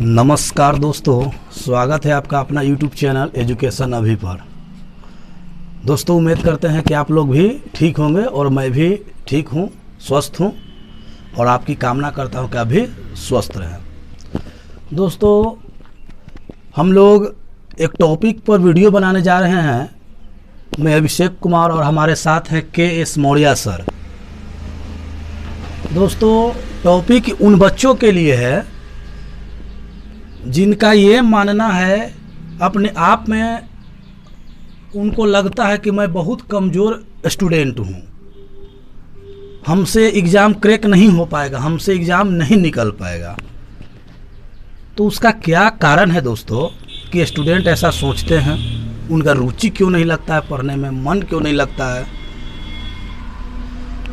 नमस्कार दोस्तों, स्वागत है आपका अपना YouTube चैनल एजुकेशन अभी पर। दोस्तों, उम्मीद करते हैं कि आप लोग भी ठीक होंगे और मैं भी ठीक हूँ, स्वस्थ हूँ और आपकी कामना करता हूँ कि आप भी स्वस्थ रहें। दोस्तों, हम लोग एक टॉपिक पर वीडियो बनाने जा रहे हैं। मैं अभिषेक कुमार और हमारे साथ हैं KS मौर्या सर। दोस्तों, टॉपिक उन बच्चों के लिए है जिनका ये मानना है अपने आप में, उनको लगता है कि मैं बहुत कमज़ोर स्टूडेंट हूँ, हमसे एग्ज़ाम क्रैक नहीं हो पाएगा, हमसे एग्ज़ाम नहीं निकल पाएगा। तो उसका क्या कारण है दोस्तों कि स्टूडेंट ऐसा सोचते हैं? उनका रुचि क्यों नहीं लगता है पढ़ने में, मन क्यों नहीं लगता है?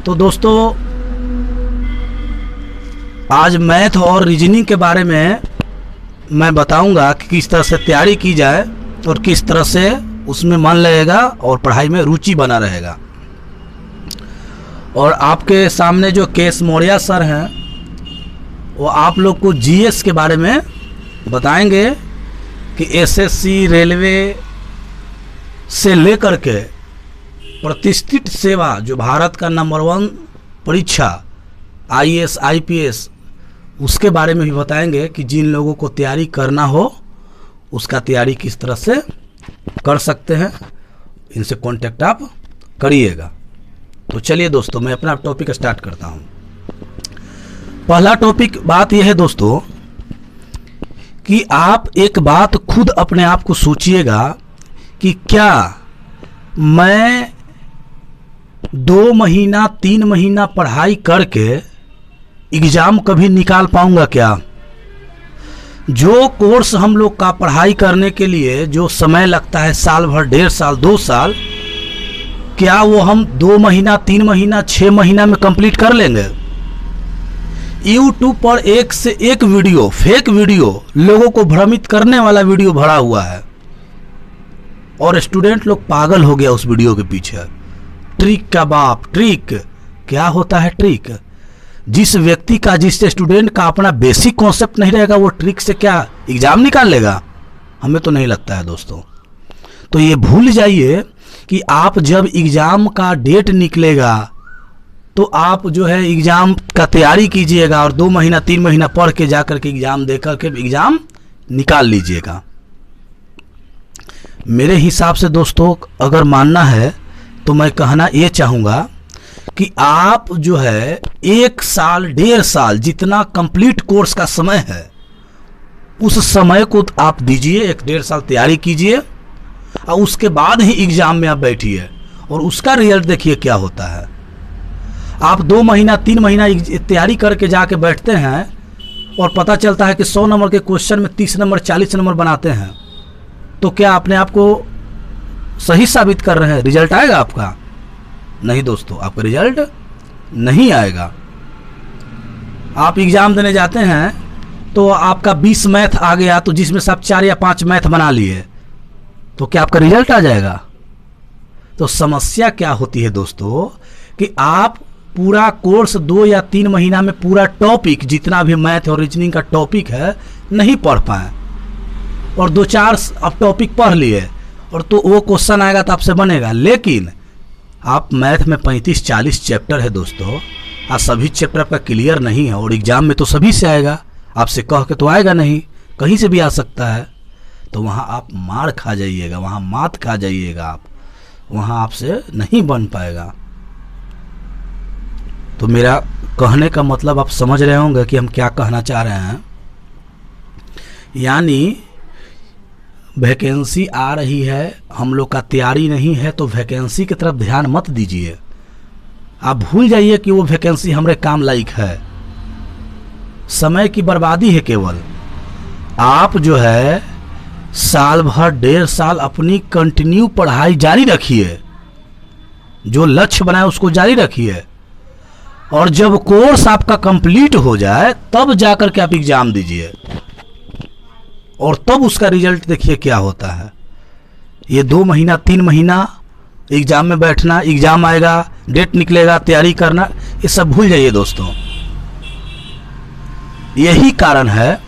तो दोस्तों, आज मैथ और रीजनिंग के बारे में मैं बताऊंगा कि किस तरह से तैयारी की जाए और किस तरह से उसमें मन लगेगा और पढ़ाई में रुचि बना रहेगा। और आपके सामने जो KS मौर्या सर हैं वो आप लोग को GS के बारे में बताएंगे कि SSC, रेलवे से लेकर के प्रतिष्ठित सेवा जो भारत का नंबर 1 परीक्षा IAS, IPS, उसके बारे में भी बताएंगे कि जिन लोगों को तैयारी करना हो उसका तैयारी किस तरह से कर सकते हैं। इनसे कांटेक्ट आप करिएगा। तो चलिए दोस्तों, मैं अपना टॉपिक स्टार्ट करता हूं। पहला टॉपिक बात यह है दोस्तों कि आप एक बात खुद अपने आप को सोचिएगा कि क्या मैं 2 महीना 3 महीना पढ़ाई करके एग्ज़ाम कभी निकाल पाऊंगा क्या? जो कोर्स हम लोग का पढ़ाई करने के लिए जो समय लगता है, साल भर, 1.5 साल, 2 साल, क्या वो हम 2 महीना 3 महीना 6 महीना में कंप्लीट कर लेंगे? YouTube पर एक से एक वीडियो, फेक वीडियो, लोगों को भ्रमित करने वाला वीडियो भरा हुआ है और स्टूडेंट लोग पागल हो गया उस वीडियो के पीछे। ट्रिक का बाप ट्रिक। क्या होता है ट्रिक? जिस व्यक्ति का, जिस स्टूडेंट का अपना बेसिक कॉन्सेप्ट नहीं रहेगा, वो ट्रिक से क्या एग्जाम निकाल लेगा? हमें तो नहीं लगता है दोस्तों। तो ये भूल जाइए कि आप जब एग्जाम का डेट निकलेगा तो आप जो है एग्जाम का तैयारी कीजिएगा और 2 महीना 3 महीना पढ़ के जाकर के एग्जाम देकर के एग्जाम निकाल लीजिएगा। मेरे हिसाब से दोस्तों, अगर मानना है तो मैं कहना ये चाहूँगा कि आप जो है 1 साल 1.5 साल जितना कंप्लीट कोर्स का समय है उस समय को आप दीजिए, 1.5 साल तैयारी कीजिए और उसके बाद ही एग्जाम में आप बैठिए और उसका रिजल्ट देखिए क्या होता है। आप 2 महीना 3 महीना तैयारी करके जाके बैठते हैं और पता चलता है कि 100 नंबर के क्वेश्चन में 30 नंबर 40 नंबर बनाते हैं, तो क्या अपने आप को सही साबित कर रहे हैं? रिजल्ट आएगा आपका? नहीं दोस्तों, आपका रिजल्ट नहीं आएगा। आप एग्ज़ाम देने जाते हैं तो आपका 20 मैथ आ गया, तो जिसमें से आप 4 या 5 मैथ बना लिए, तो क्या आपका रिजल्ट आ जाएगा? तो समस्या क्या होती है दोस्तों कि आप पूरा कोर्स 2 या 3 महीना में पूरा टॉपिक, जितना भी मैथ और रीजनिंग का टॉपिक है, नहीं पढ़ पाए और 2-4 आप टॉपिक पढ़ लिए और तो वो क्वेश्चन आएगा तो आपसे बनेगा। लेकिन आप मैथ में 35-40 चैप्टर है दोस्तों, आज सभी चैप्टर आपका क्लियर नहीं है और एग्जाम में तो सभी से आएगा, आपसे कह के तो आएगा नहीं, कहीं से भी आ सकता है। तो वहाँ आप मार खा जाइएगा, वहाँ मात खा जाइएगा आप, वहाँ आपसे नहीं बन पाएगा। तो मेरा कहने का मतलब आप समझ रहे होंगे कि हम क्या कहना चाह रहे हैं। यानी वैकेंसी आ रही है, हम लोग का तैयारी नहीं है, तो वैकेंसी की तरफ ध्यान मत दीजिए। आप भूल जाइए कि वो वैकेंसी हमारे काम लायक है। समय की बर्बादी है केवल। आप जो है साल भर 1.5 साल अपनी कंटिन्यू पढ़ाई जारी रखिए, जो लक्ष्य बनाए उसको जारी रखिए और जब कोर्स आपका कंप्लीट हो जाए तब जाकर के आप एग्जाम दीजिए और तब उसका रिजल्ट देखिए क्या होता है। ये 2 महीना 3 महीना एग्जाम में बैठना, एग्जाम आएगा, डेट निकलेगा, तैयारी करना, ये सब भूल जाइए दोस्तों। यही कारण है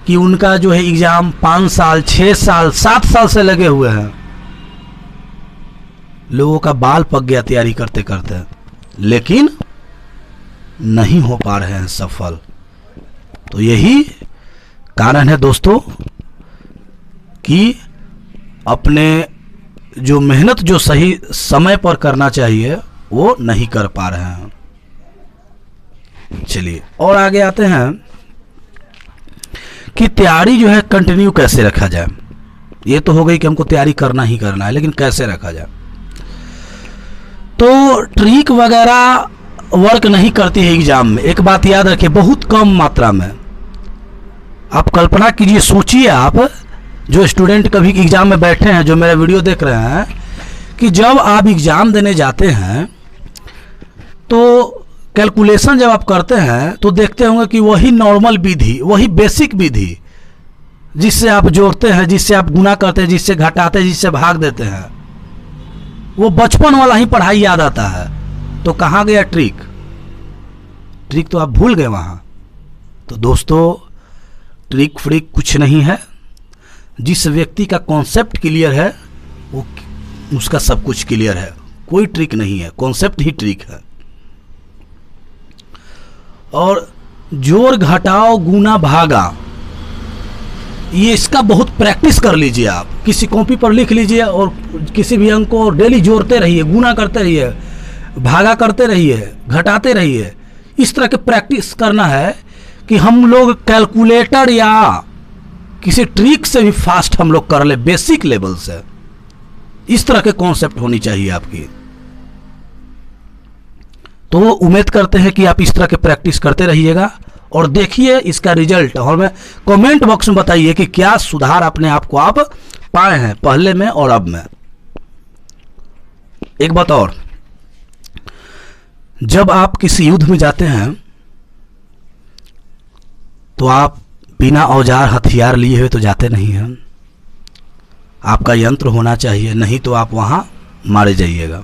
कि उनका जो है एग्ज़ाम 5 साल 6 साल 7 साल से लगे हुए हैं, लोगों का बाल पक गया तैयारी करते करते, लेकिन नहीं हो पा रहे हैं सफल। तो यही कारण है दोस्तों कि अपने जो मेहनत जो सही समय पर करना चाहिए वो नहीं कर पा रहे हैं। चलिए और आगे आते हैं कि तैयारी जो है कंटिन्यू कैसे रखा जाए। ये तो हो गई कि हमको तैयारी करना ही करना है, लेकिन कैसे रखा जाए। तो ट्रिक वगैरह वर्क नहीं करती है एग्जाम में। एक बात याद रखिए, बहुत कम मात्रा में। आप कल्पना कीजिए, सोचिए आप जो स्टूडेंट कभी एग्जाम में बैठे हैं, जो मेरा वीडियो देख रहे हैं, कि जब आप एग्जाम देने जाते हैं तो कैलकुलेशन जब आप करते हैं तो देखते होंगे कि वही नॉर्मल विधि, वही बेसिक विधि जिससे आप जोड़ते हैं, जिससे आप गुना करते हैं, जिससे घटाते हैं, जिससे भाग देते हैं, वो बचपन वाला ही पढ़ाई याद आता है। तो कहाँ गया ट्रिक? ट्रिक तो आप भूल गए वहाँ। तो दोस्तों ट्रिक फ्रिक कुछ नहीं है। जिस व्यक्ति का कॉन्सेप्ट क्लियर है वो उसका सब कुछ क्लियर है। कोई ट्रिक नहीं है, कॉन्सेप्ट ही ट्रिक है। और जोड़ घटाओ गुना भागा, ये इसका बहुत प्रैक्टिस कर लीजिए। आप किसी कॉपी पर लिख लीजिए और किसी भी अंक को डेली जोड़ते रहिए, गुना करते रहिए, भागा करते रहिए, घटाते रहिए। इस तरह के प्रैक्टिस करना है कि हम लोग कैलकुलेटर या किसी ट्रिक से भी फास्ट हम लोग कर ले, बेसिक लेवल से। इस तरह के कॉन्सेप्ट होनी चाहिए आपकी। तो उम्मीद करते हैं कि आप इस तरह के प्रैक्टिस करते रहिएगा और देखिए इसका रिजल्ट। और मैं कमेंट बॉक्स में बताइए कि क्या सुधार अपने आप को आप पाए हैं पहले में और अब में। एक बात और, जब आप किसी युद्ध में जाते हैं तो आप बिना औजार हथियार लिए हुए तो जाते नहीं हैं। आपका यंत्र होना चाहिए, नहीं तो आप वहां मारे जाइएगा।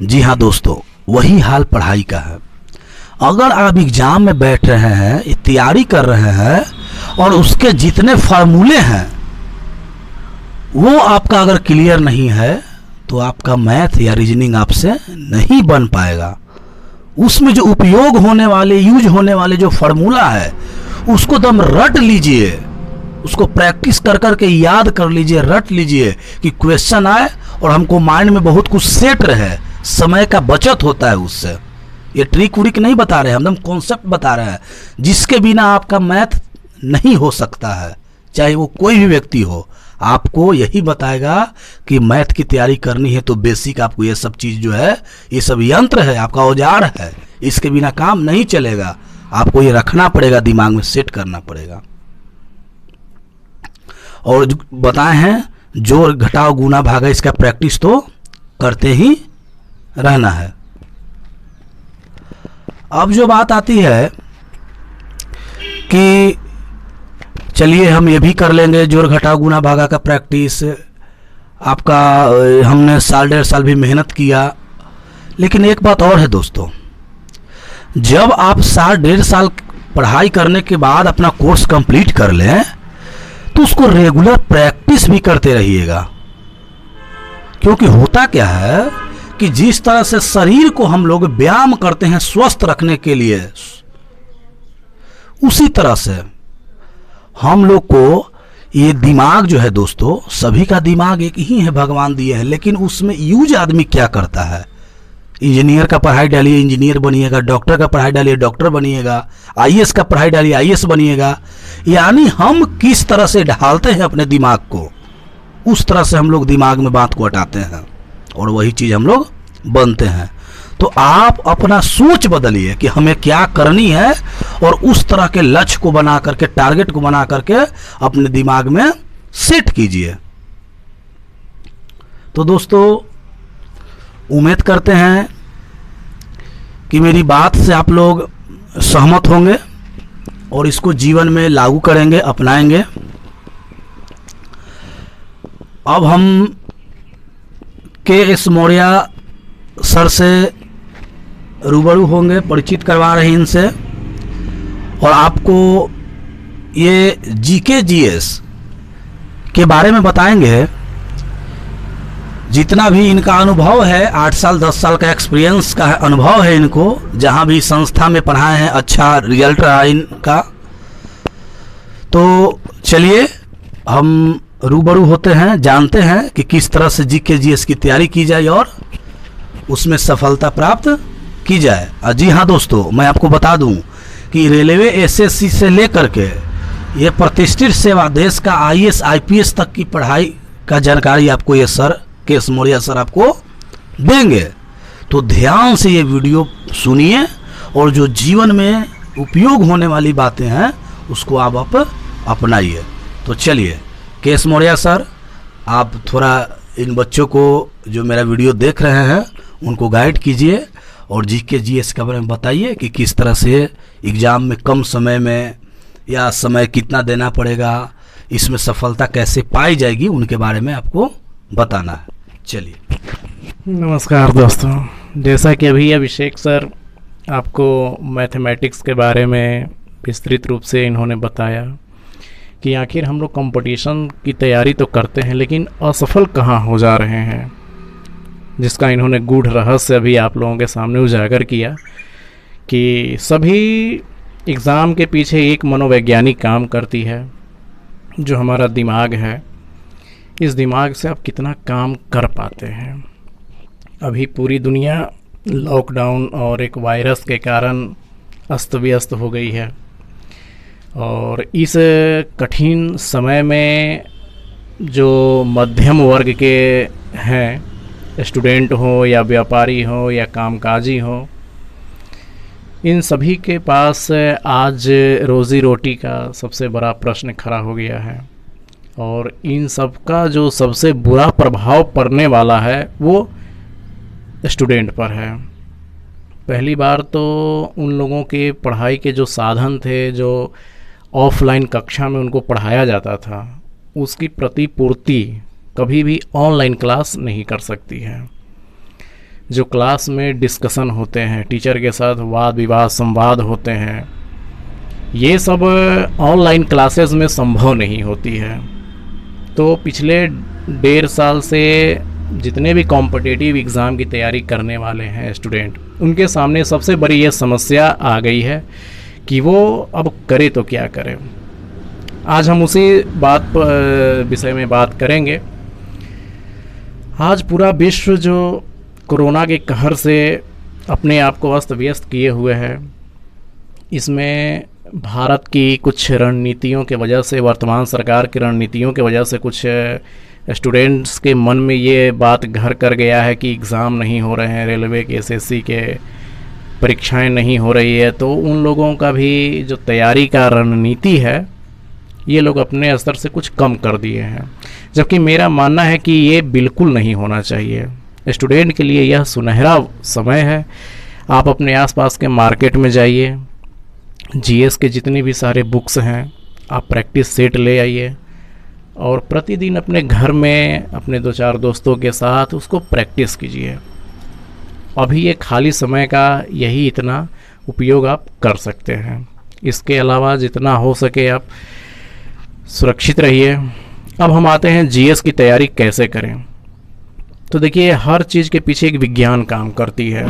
जी हाँ दोस्तों, वही हाल पढ़ाई का है। अगर आप एग्जाम में बैठ रहे हैं, तैयारी कर रहे हैं और उसके जितने फार्मूले हैं वो आपका अगर क्लियर नहीं है तो आपका मैथ या रीजनिंग आपसे नहीं बन पाएगा। उसमें जो उपयोग होने वाले, यूज होने वाले जो फार्मूला है उसको दम रट लीजिए, उसको प्रैक्टिस कर करके याद कर लीजिए, रट लीजिए कि क्वेश्चन आए और हमको माइंड में बहुत कुछ सेट रहे। समय का बचत होता है उससे। ये ट्रिक व्रिक नहीं बता रहे हैं, हम कॉन्सेप्ट बता रहे हैं जिसके बिना आपका मैथ नहीं हो सकता है, चाहे वो कोई भी व्यक्ति हो। आपको यही बताएगा कि मैथ की तैयारी करनी है तो बेसिक आपको ये सब चीज़ जो है, ये सब यंत्र है, आपका औजार है, इसके बिना काम नहीं चलेगा। आपको ये रखना पड़ेगा, दिमाग में सेट करना पड़ेगा। और बताए हैं जोड़ घटाओ गुना भागा, इसका प्रैक्टिस तो करते ही रहना है। अब जो बात आती है कि चलिए हम ये भी कर लेंगे, जोड़ घटाओ गुना भागा का प्रैक्टिस आपका, हमने साल 1.5 साल भी मेहनत किया। लेकिन एक बात और है दोस्तों, जब आप साल 1.5 साल पढ़ाई करने के बाद अपना कोर्स कंप्लीट कर लें तो उसको रेगुलर प्रैक्टिस भी करते रहिएगा। क्योंकि होता क्या है कि जिस तरह से शरीर को हम लोग व्यायाम करते हैं स्वस्थ रखने के लिए, उसी तरह से हम लोग को ये दिमाग जो है दोस्तों, सभी का दिमाग एक ही है, भगवान दिए हैं, लेकिन उसमें यूज आदमी क्या करता है। इंजीनियर का पढ़ाई डालिए इंजीनियर बनिएगा, डॉक्टर का पढ़ाई डालिए डॉक्टर बनिएगा, आईएएस का पढ़ाई डालिए आईएएस बनिएगा। यानी हम किस तरह से ढालते हैं अपने दिमाग को, उस तरह से हम लोग दिमाग में बात को हटाते हैं और वही चीज़ हम लोग बनते हैं। तो आप अपना सोच बदलिए कि हमें क्या करनी है और उस तरह के लक्ष्य को बना करके, टारगेट को बना करके अपने दिमाग में सेट कीजिए। तो दोस्तों उम्मीद करते हैं कि मेरी बात से आप लोग सहमत होंगे और इसको जीवन में लागू करेंगे, अपनाएंगे। अब हम के.एस. मौर्य सर से रूबरू होंगे, परिचित करवा रहे हैं इनसे। और आपको ये जीके जीएस के बारे में बताएंगे। जितना भी इनका अनुभव है, 8 साल 10 साल का एक्सपीरियंस का अनुभव है इनको, जहाँ भी संस्था में पढ़ाए हैं, अच्छा रिजल्ट रहा इनका। तो चलिए हम रूबरू होते हैं, जानते हैं कि किस तरह से जीके जीएस की तैयारी की जाए और उसमें सफलता प्राप्त की जाए। जी हाँ दोस्तों, मैं आपको बता दूं कि रेलवे एसएससी से लेकर के ये प्रतिष्ठित सेवा देश का आईएएस आईपीएस तक की पढ़ाई का जानकारी आपको ये सर केएस मौर्य सर आपको देंगे। तो ध्यान से ये वीडियो सुनिए और जो जीवन में उपयोग होने वाली बातें हैं उसको आप अपनाइए। तो चलिए केएस मौर्य सर, आप थोड़ा इन बच्चों को जो मेरा वीडियो देख रहे हैं उनको गाइड कीजिए और जीके जीएस के बारे में बताइए कि किस तरह से एग्ज़ाम में कम समय में या समय कितना देना पड़ेगा, इसमें सफलता कैसे पाई जाएगी, उनके बारे में आपको बताना है। चलिए। नमस्कार दोस्तों, जैसा कि अभी अभिषेक सर आपको मैथमेटिक्स के बारे में विस्तृत रूप से इन्होंने बताया कि आखिर हम लोग कंपटीशन की तैयारी तो करते हैं लेकिन असफल कहाँ हो जा रहे हैं, जिसका इन्होंने गूढ़ रहस्य अभी आप लोगों के सामने उजागर किया कि सभी एग्ज़ाम के पीछे एक मनोवैज्ञानिक काम करती है, जो हमारा दिमाग है। इस दिमाग से आप कितना काम कर पाते हैं। अभी पूरी दुनिया लॉकडाउन और एक वायरस के कारण अस्त व्यस्त हो गई है और इस कठिन समय में जो मध्यम वर्ग के हैं, स्टूडेंट हो या व्यापारी हो या कामकाजी हो, इन सभी के पास आज रोज़ी रोटी का सबसे बड़ा प्रश्न खड़ा हो गया है और इन सब का जो सबसे बुरा प्रभाव पड़ने वाला है वो स्टूडेंट पर है। पहली बार तो उन लोगों के पढ़ाई के जो साधन थे, जो ऑफलाइन कक्षा में उनको पढ़ाया जाता था, उसकी प्रतिपूर्ति कभी भी ऑनलाइन क्लास नहीं कर सकती है। जो क्लास में डिस्कशन होते हैं, टीचर के साथ वाद विवाद संवाद होते हैं, ये सब ऑनलाइन क्लासेस में संभव नहीं होती है। तो पिछले 1.5 साल से जितने भी कॉम्पिटिटिव एग्ज़ाम की तैयारी करने वाले हैं स्टूडेंट, उनके सामने सबसे बड़ी ये समस्या आ गई है कि वो अब करे तो क्या करें। आज हम उसी विषय में बात करेंगे। आज पूरा विश्व जो कोरोना के कहर से अपने आप को अस्त व्यस्त किए हुए है, इसमें भारत की कुछ रणनीतियों के वजह से, वर्तमान सरकार की रणनीतियों के वजह से कुछ स्टूडेंट्स के मन में ये बात घर कर गया है कि एग्ज़ाम नहीं हो रहे हैं, रेलवे के एसएससी के परीक्षाएं नहीं हो रही है। तो उन लोगों का भी जो तैयारी का रणनीति है, ये लोग अपने स्तर से कुछ कम कर दिए हैं, जबकि मेरा मानना है कि ये बिल्कुल नहीं होना चाहिए। स्टूडेंट के लिए यह सुनहरा समय है। आप अपने आसपास के मार्केट में जाइए, जीएस के जितने भी सारे बुक्स हैं, आप प्रैक्टिस सेट ले आइए और प्रतिदिन अपने घर में अपने 2-4 दोस्तों के साथ उसको प्रैक्टिस कीजिए। अभी ये खाली समय का यही इतना उपयोग आप कर सकते हैं। इसके अलावा जितना हो सके आप सुरक्षित रहिए। अब हम आते हैं जीएस की तैयारी कैसे करें। तो देखिए, हर चीज़ के पीछे एक विज्ञान काम करती है।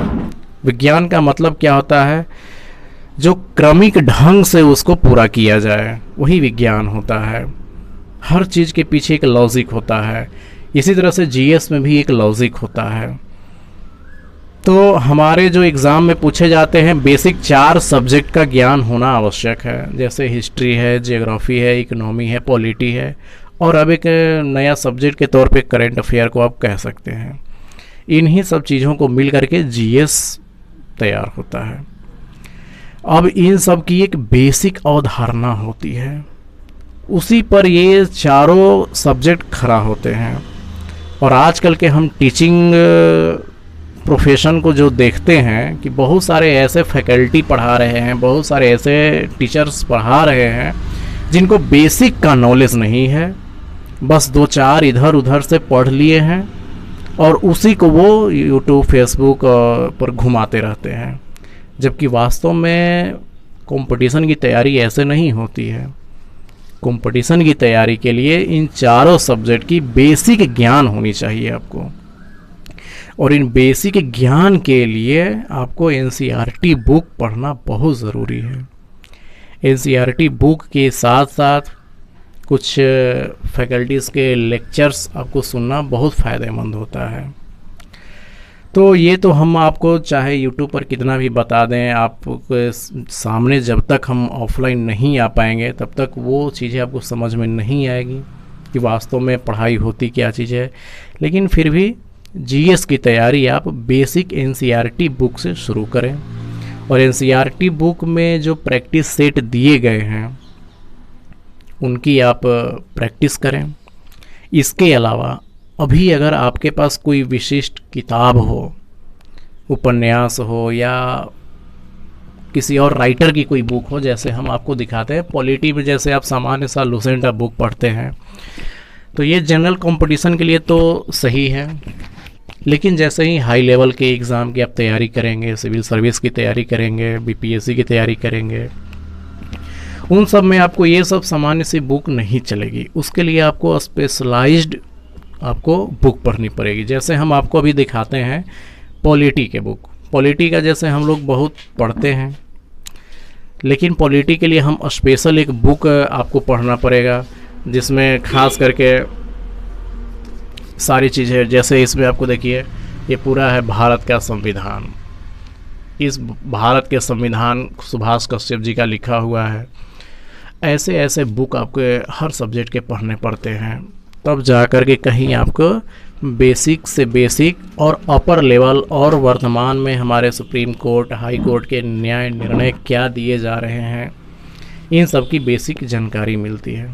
विज्ञान का मतलब क्या होता है? जो क्रमिक ढंग से उसको पूरा किया जाए, वही विज्ञान होता है। हर चीज़ के पीछे एक लॉजिक होता है। इसी तरह से जीएस में भी एक लॉजिक होता है। तो हमारे जो एग्ज़ाम में पूछे जाते हैं, बेसिक 4 सब्जेक्ट का ज्ञान होना आवश्यक है, जैसे हिस्ट्री है, जियोग्राफी है, इकोनॉमी है, पॉलिटी है, और अब एक नया सब्जेक्ट के तौर पे करंट अफेयर को आप कह सकते हैं। इन्हीं सब चीज़ों को मिल करके जीएस तैयार होता है। अब इन सब की एक बेसिक अवधारणा होती है, उसी पर ये चारों सब्जेक्ट खड़ा होते हैं। और आजकल के हम टीचिंग प्रोफेशन को जो देखते हैं कि बहुत सारे ऐसे फैकल्टी पढ़ा रहे हैं, बहुत सारे ऐसे टीचर्स पढ़ा रहे हैं जिनको बेसिक का नॉलेज नहीं है, बस 2-4 इधर उधर से पढ़ लिए हैं और उसी को वो यूट्यूब फेसबुक पर घुमाते रहते हैं। जबकि वास्तव में कंपटीशन की तैयारी ऐसे नहीं होती है। कंपटीशन की तैयारी के लिए इन चारों सब्जेक्ट की बेसिक ज्ञान होनी चाहिए आपको। और इन बेसिक ज्ञान के लिए आपको एनसीईआरटी बुक पढ़ना बहुत ज़रूरी है। एनसीईआरटी बुक के साथ साथ कुछ फैकल्टीज़ के लेक्चर्स आपको सुनना बहुत फ़ायदेमंद होता है। तो ये तो हम आपको चाहे यूट्यूब पर कितना भी बता दें, आप सामने जब तक हम ऑफलाइन नहीं आ पाएंगे तब तक वो चीज़ें आपको समझ में नहीं आएगी कि वास्तव में पढ़ाई होती क्या चीज़ है। लेकिन फिर भी जीएस की तैयारी आप बेसिक एनसीईआरटी बुक से शुरू करें, और एनसीईआरटी बुक में जो प्रैक्टिस सेट दिए गए हैं उनकी आप प्रैक्टिस करें। इसके अलावा अभी अगर आपके पास कोई विशिष्ट किताब हो, उपन्यास हो या किसी और राइटर की कोई बुक हो, जैसे हम आपको दिखाते हैं पॉलिटी में, जैसे आप सामान्य सा लुसेंटा बुक पढ़ते हैं, तो ये जनरल कंपटीशन के लिए तो सही है। लेकिन जैसे ही हाई लेवल के एग्ज़ाम की आप तैयारी करेंगे, सिविल सर्विस की तैयारी करेंगे, बीपीएससी की तैयारी करेंगे, उन सब में आपको ये सब सामान्य सी बुक नहीं चलेगी। उसके लिए आपको स्पेशलाइज्ड आपको बुक पढ़नी पड़ेगी। जैसे हम आपको अभी दिखाते हैं पॉलिटी के बुक, पॉलिटी का जैसे हम लोग बहुत पढ़ते हैं, लेकिन पॉलिटी के लिए हम स्पेशल एक बुक आपको पढ़ना पड़ेगा जिसमें खास करके सारी चीज़ें, जैसे इसमें आपको देखिए ये पूरा है भारत का संविधान। इस भारत के संविधान सुभाष कश्यप जी का लिखा हुआ है। ऐसे ऐसे बुक आपको हर सब्जेक्ट के पढ़ने पड़ते हैं, तब जा कर के कहीं आपको बेसिक से बेसिक और अपर लेवल और वर्तमान में हमारे सुप्रीम कोर्ट, हाई कोर्ट के न्याय निर्णय क्या दिए जा रहे हैं, इन सब की बेसिक जानकारी मिलती है।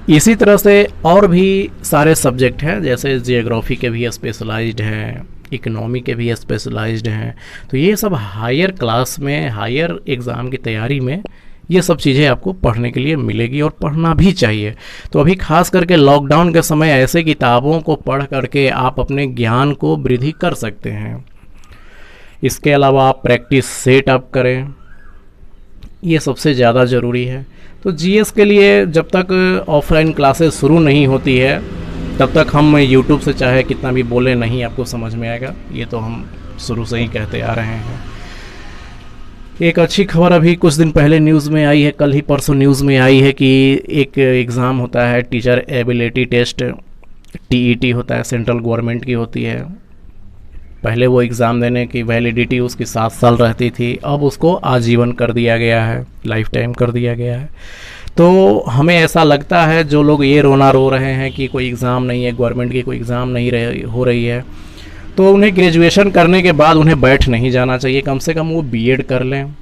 इसी तरह से और भी सारे सब्जेक्ट हैं, जैसे जियोग्राफी के भी स्पेशलाइज्ड हैं, इकोनॉमी के भी स्पेशलाइज्ड हैं। तो ये सब हायर क्लास में, हायर एग्ज़ाम की तैयारी में ये सब चीज़ें आपको पढ़ने के लिए मिलेगी और पढ़ना भी चाहिए। तो अभी खास करके लॉकडाउन के समय ऐसे किताबों को पढ़ करके आप अपने ज्ञान को वृद्धि कर सकते हैं। इसके अलावा आप प्रैक्टिस सेट अप करें, ये सबसे ज़्यादा ज़रूरी है। तो जीएस के लिए जब तक ऑफलाइन क्लासेस शुरू नहीं होती है तब तक हम यूट्यूब से चाहे कितना भी बोलें नहीं आपको समझ में आएगा। ये तो हम शुरू से ही कहते आ रहे हैं। एक अच्छी खबर अभी कुछ दिन पहले न्यूज़ में आई है, कल ही परसों न्यूज़ में आई है कि एक एग्ज़ाम होता है टीचर एबिलिटी टेस्ट, टीईटी होता है, सेंट्रल गवर्नमेंट की होती है। पहले वो एग्ज़ाम देने की वैलिडिटी उसकी 7 साल रहती थी, अब उसको आजीवन कर दिया गया है, लाइफ टाइम कर दिया गया है। तो हमें ऐसा लगता है जो लोग ये रोना रो रहे हैं कि कोई एग्ज़ाम नहीं है, गवर्नमेंट की कोई एग्ज़ाम नहीं हो रही है, तो उन्हें ग्रेजुएशन करने के बाद उन्हें बैठ नहीं जाना चाहिए। कम से कम वो बीएड कर लें।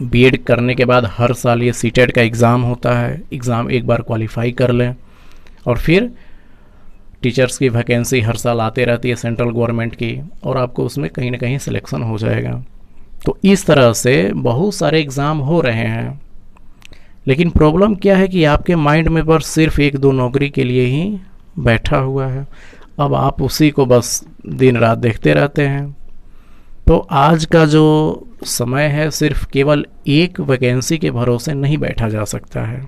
बीएड करने के बाद हर साल ये सीटेट का एग्ज़ाम होता है, एग्ज़ाम एक बार क्वालिफाई कर लें और फिर टीचर्स की वैकेंसी हर साल आते रहती है सेंट्रल गवर्नमेंट की, और आपको उसमें कहीं ना कहीं सिलेक्शन हो जाएगा। तो इस तरह से बहुत सारे एग्ज़ाम हो रहे हैं, लेकिन प्रॉब्लम क्या है कि आपके माइंड में बस सिर्फ 1-2 नौकरी के लिए ही बैठा हुआ है। अब आप उसी को बस दिन रात देखते रहते हैं। तो आज का जो समय है सिर्फ केवल एक वैकेंसी के भरोसे नहीं बैठा जा सकता है।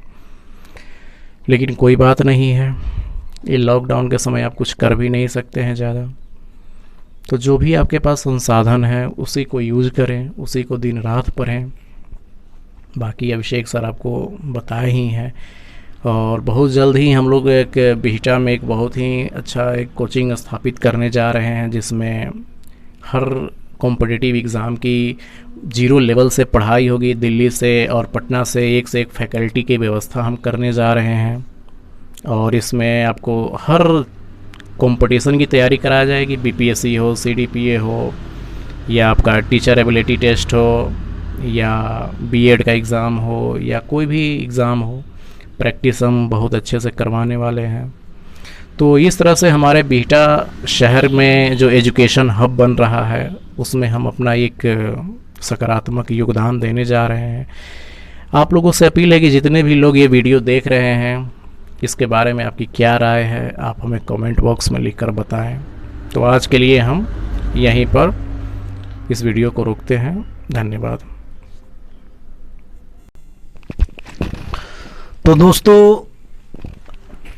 लेकिन कोई बात नहीं है, ये लॉकडाउन के समय आप कुछ कर भी नहीं सकते हैं ज़्यादा। तो जो भी आपके पास संसाधन है उसी को यूज़ करें, उसी को दिन रात पढ़ें। बाकी अभिषेक सर आपको बताए ही हैं, और बहुत जल्द ही हम लोग एक बिहटा में एक बहुत ही अच्छा एक कोचिंग स्थापित करने जा रहे हैं, जिसमें हर कॉम्पिटिटिव एग्ज़ाम की 0 लेवल से पढ़ाई होगी। दिल्ली से और पटना से एक फैकल्टी की व्यवस्था हम करने जा रहे हैं, और इसमें आपको हर कंपटीशन की तैयारी कराई जाएगी। बीपीएससी हो, सीडीपीए हो, या आपका टीचर एबिलिटी टेस्ट हो, या बीएड का एग्ज़ाम हो, या कोई भी एग्ज़ाम हो, प्रैक्टिस हम बहुत अच्छे से करवाने वाले हैं। तो इस तरह से हमारे बिहटा शहर में जो एजुकेशन हब बन रहा है उसमें हम अपना एक सकारात्मक योगदान देने जा रहे हैं। आप लोगों से अपील है कि जितने भी लोग ये वीडियो देख रहे हैं, इसके बारे में आपकी क्या राय है, आप हमें कमेंट बॉक्स में लिखकर बताएं। तो आज के लिए हम यहीं पर इस वीडियो को रोकते हैं। धन्यवाद। तो दोस्तों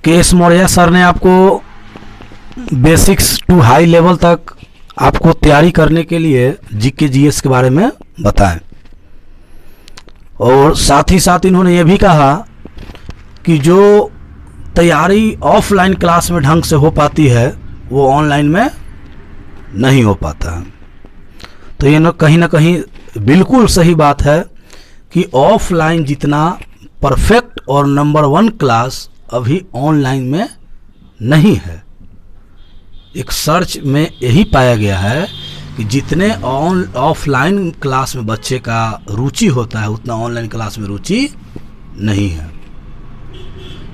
के एस मौर्य सर ने आपको बेसिक्स टू हाई लेवल तक आपको तैयारी करने के लिए जीके जीएस के बारे में बताएं, और साथ ही साथ इन्होंने ये भी कहा कि जो तैयारी ऑफलाइन क्लास में ढंग से हो पाती है वो ऑनलाइन में नहीं हो पाता है। तो ये ना कहीं बिल्कुल सही बात है कि ऑफलाइन जितना परफेक्ट और नंबर 1 क्लास अभी ऑनलाइन में नहीं है। एक सर्च में यही पाया गया है कि जितने ऑफलाइन क्लास में बच्चे का रुचि होता है उतना ऑनलाइन क्लास में रुचि नहीं है।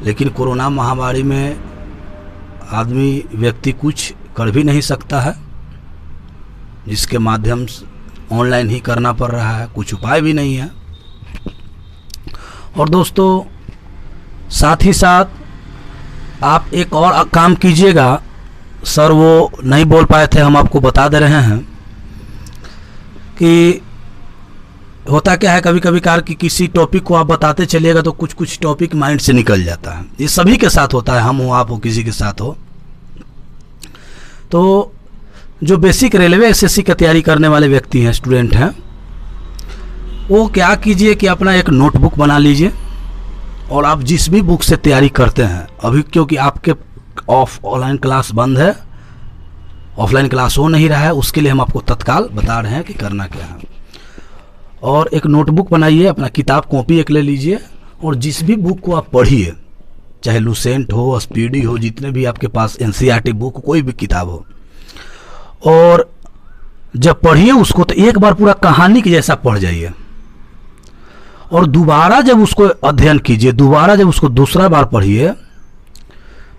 लेकिन कोरोना महामारी में आदमी व्यक्ति कुछ कर भी नहीं सकता है, जिसके माध्यम से ऑनलाइन ही करना पड़ रहा है, कुछ उपाय भी नहीं है। और दोस्तों साथ ही साथ आप एक और काम कीजिएगा, सर वो नहीं बोल पाए थे, हम आपको बता दे रहे हैं कि होता क्या है कभी कभी कार कि किसी टॉपिक को आप बताते चलिएगा तो कुछ कुछ टॉपिक माइंड से निकल जाता है। ये सभी के साथ होता है, हम हो आप हो किसी के साथ हो। तो जो बेसिक रेलवे एसएससी की तैयारी करने वाले व्यक्ति हैं, स्टूडेंट हैं, वो क्या कीजिए कि अपना एक नोटबुक बना लीजिए और आप जिस भी बुक से तैयारी करते हैं अभी, क्योंकि आपके ऑनलाइन क्लास बंद है, ऑफलाइन क्लास हो नहीं रहा है, उसके लिए हम आपको तत्काल बता रहे हैं कि करना क्या है। और एक नोटबुक बनाइए, अपना किताब कॉपी एक ले लीजिए और जिस भी बुक को आप पढ़िए, चाहे लुसेंट हो, स्पीडी हो, जितने भी आपके पास एनसीईआरटी बुक कोई भी किताब हो, और जब पढ़िए उसको तो एक बार पूरा कहानी के जैसा पढ़ जाइए और दोबारा जब उसको अध्ययन कीजिए, दोबारा जब उसको दूसरा बार पढ़िए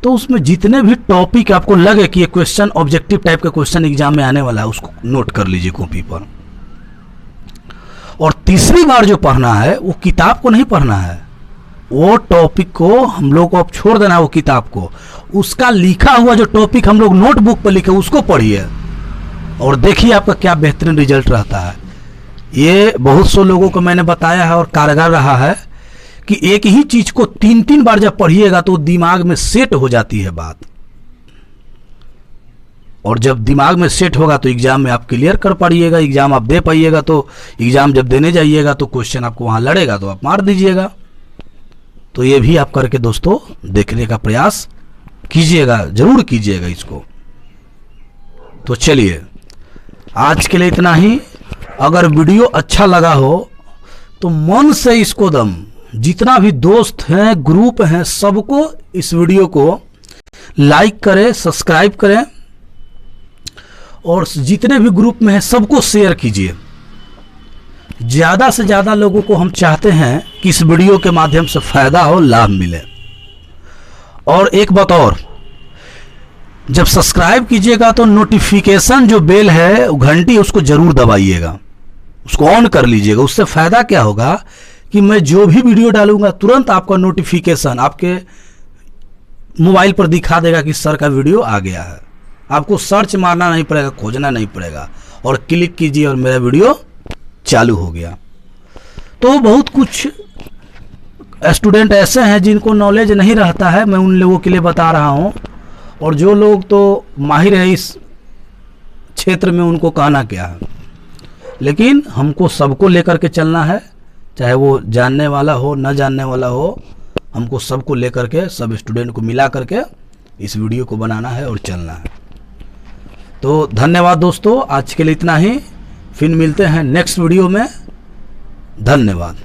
तो उसमें जितने भी टॉपिक आपको लगे कि ये क्वेश्चन ऑब्जेक्टिव टाइप का क्वेश्चन एग्जाम में आने वाला है उसको नोट कर लीजिए कॉपी पर। और तीसरी बार जो पढ़ना है वो किताब को नहीं पढ़ना है, वो टॉपिक को हम लोग को अब छोड़ देना है, वो किताब को, उसका लिखा हुआ जो टॉपिक हम लोग नोटबुक पर लिखे उसको पढ़िए और देखिए आपका क्या बेहतरीन रिजल्ट रहता है। ये बहुत से लोगों को मैंने बताया है और कारगर रहा है कि एक ही चीज को 3-3 बार जब पढ़िएगा तो दिमाग में सेट हो जाती है बात, और जब दिमाग में सेट होगा तो एग्जाम में आप क्लियर कर पाइएगा, एग्जाम आप दे पाइएगा। तो एग्जाम जब देने जाइएगा तो क्वेश्चन आपको वहां लड़ेगा तो आप मार दीजिएगा। तो ये भी आप करके दोस्तों देखने का प्रयास कीजिएगा, जरूर कीजिएगा इसको। तो चलिए आज के लिए इतना ही। अगर वीडियो अच्छा लगा हो तो मन से इसको जितना भी दोस्त हैं, ग्रुप हैं, सबको इस वीडियो को लाइक करें, सब्सक्राइब करें और जितने भी ग्रुप में हैं सबको शेयर कीजिए। ज़्यादा से ज़्यादा लोगों को हम चाहते हैं कि इस वीडियो के माध्यम से फायदा हो, लाभ मिले। और एक बात और, जब सब्सक्राइब कीजिएगा तो नोटिफिकेशन जो बेल है, घंटी, उसको जरूर दबाइएगा, उसको ऑन कर लीजिएगा। उससे फायदा क्या होगा कि मैं जो भी वीडियो डालूंगा तुरंत आपका नोटिफिकेशन आपके मोबाइल पर दिखा देगा कि सर का वीडियो आ गया है। आपको सर्च मारना नहीं पड़ेगा, खोजना नहीं पड़ेगा, और क्लिक कीजिए और मेरा वीडियो चालू हो गया। तो बहुत कुछ स्टूडेंट ऐसे हैं जिनको नॉलेज नहीं रहता है, मैं उन लोगों के लिए बता रहा हूं, और जो लोग तो माहिर है इस क्षेत्र में उनको कहना क्या है। लेकिन हमको सबको लेकर के चलना है, चाहे वो जानने वाला हो न जानने वाला हो, हमको सबको लेकर के, सब स्टूडेंट को मिला करके इस वीडियो को बनाना है और चलना है। तो धन्यवाद दोस्तों, आज के लिए इतना ही, फिर मिलते हैं नेक्स्ट वीडियो में। धन्यवाद।